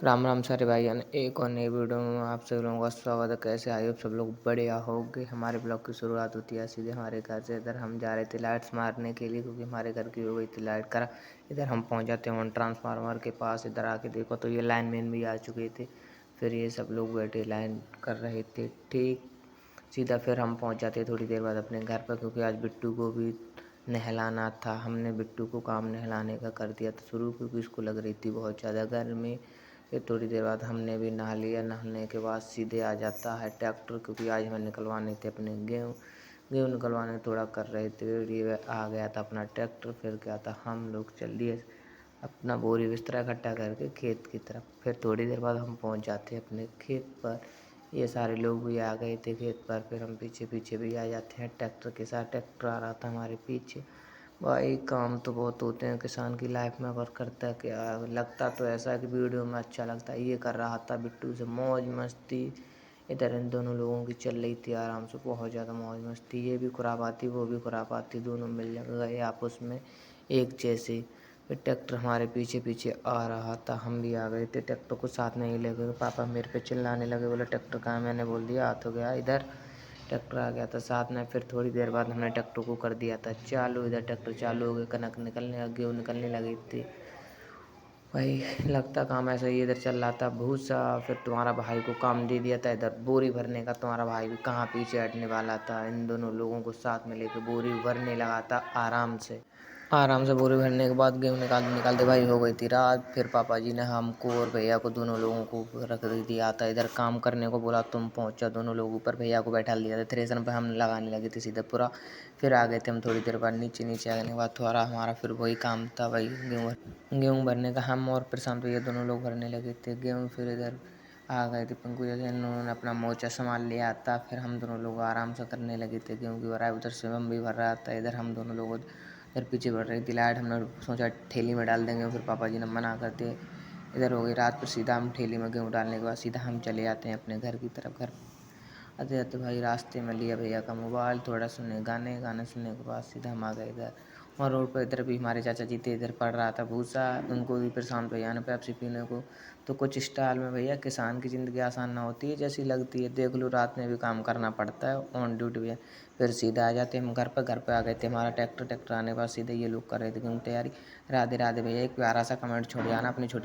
राम राम सारे भाईजान, एक और नई वीडियो में आप सभी लोगों का स्वागत है। कैसे आए हो सब लोग? बढ़िया होगे। हमारे ब्लॉग की शुरुआत होती है सीधे हमारे घर से। इधर हम जा रहे थे लाइट्स मारने के लिए क्योंकि हमारे घर की हो गई थी लाइट खराब। इधर हम पहुंच जाते हैं ट्रांसफार्मर के पास। इधर आके देखो तो ये लाइनमैन भी आ चुके थे। फिर ये सब लोग बैठे लाइन कर रहे थे। ठीक सीधा फिर हम पहुंच जाते थोड़ी देर बाद अपने घर पर क्योंकि आज बिट्टू को भी नहलाना था। हमने बिट्टू को काम नहलाने का कर दिया था शुरू क्योंकि इसको लग रही थी बहुत ज़्यादा गर्मी। फिर थोड़ी देर बाद हमने भी नहा लिया। नहाने के बाद सीधे आ जाता है ट्रैक्टर क्योंकि आज हमें निकलवाने थे अपने गेहूँ। गेहूँ निकलवाने थोड़ा कर रहे थे। ये आ गया था अपना ट्रैक्टर। फिर क्या था, हम लोग चल दिए अपना बोरी बिस्तरा इकट्ठा करके खेत की तरफ। फिर थोड़ी देर बाद हम पहुंच जाते हैं अपने खेत पर। ये सारे लोग भी आ गए थे खेत पर। फिर हम पीछे पीछे भी आ जाते हैं ट्रैक्टर के साथ। ट्रैक्टर आ रहा था हमारे पीछे। भाई काम तो बहुत होते हैं किसान की लाइफ में, पर करता क्या। लगता तो ऐसा है कि वीडियो में अच्छा लगता है। ये कर रहा था बिट्टू से मौज मस्ती। इधर इन दोनों लोगों की चल रही थी आराम से, बहुत ज़्यादा मौज मस्ती। ये भी खुरापाती वो भी खुरापाती, दोनों मिल गए आपस में एक जैसे। फिर ट्रैक्टर हमारे पीछे पीछे आ रहा था। हम भी आ गए थे ट्रैक्टर को साथ में ही ले गए। पापा मेरे पे चिल्लाने लगे, बोले ट्रैक्टर कहाँ है? मैंने बोल दिया आ तो गया। इधर ट्रैक्टर आ गया था साथ में। फिर थोड़ी देर बाद हमने ट्रैक्टर को कर दिया था चालू। इधर ट्रैक्टर चालू हो गया, कनक निकलने गेहूँ निकलने लगी थी। भाई लगता काम ऐसा ही इधर चल रहा था भूसा। फिर तुम्हारा भाई को काम दे दिया था इधर बोरी भरने का। तुम्हारा भाई भी कहाँ पीछे हटने वाला था। इन दोनों लोगों को साथ में लेके बोरी भरने लगा था आराम से। बोरी भरने के बाद गेहूँ निकालते निकालते भाई हो गई थी रात। फिर पापा जी ने हमको और भैया को दोनों लोगों को रख दिया था इधर काम करने को। बोला तुम पहुँचा दोनों लोग ऊपर। भैया को बैठा दिया था थ्रेसर पे, हम लगाने लगे थे सीधा पूरा। फिर आ गए थे हम थोड़ी देर बाद नीचे। नीचे आने के बाद थोड़ा हमारा फिर वही काम था, वही गेहूँ भरने का। हम और प्रशांत भैया दोनों लोग भरने लगे थे गेहूँ। फिर इधर आ गए थे पंकु जैसे, इन्होंने अपना मोर्चा संभाल लिया था। फिर हम दोनों लोग आराम से करने लगे थे गेहूँ की भराई। उधर शिवम भी भर रहा था। इधर हम दोनों लोग इधर पीछे भर रही थी लाइट। हमने सोचा ठेली में डाल देंगे, फिर पापा जी ने मना कर दिए। इधर हो गई रात। फिर सीधा हम ठेली में गेहूँ डालने के बाद सीधा हम चले जाते हैं अपने घर की तरफ। घर आते आते भाई रास्ते में लिया भैया का मोबाइल, थोड़ा सुने गाने। गाने सुनने के बाद सीधा हम आ गए इधर। और रोड पर इधर भी हमारे चाचा जी थे, इधर पड़ रहा था भूसा। उनको भी प्रशांत भैया ने पेप्सी पीने को। तो कुछ स्टाइल में भैया किसान की ज़िंदगी आसान ना होती है जैसी लगती है। देख लो रात में भी काम करना पड़ता है, ऑन ड्यूटी भी है। फिर सीधा आ जाते हम घर पर। घर पर आ गए थे हमारा ट्रैक्टर। ट्रैक्टर आने के बाद सीधे ये लोग कर रहे थे क्योंकि तैयारी। राधे राधे भैया, एक प्यारा सा कमेंट छोड़ जाना अपनी छोटी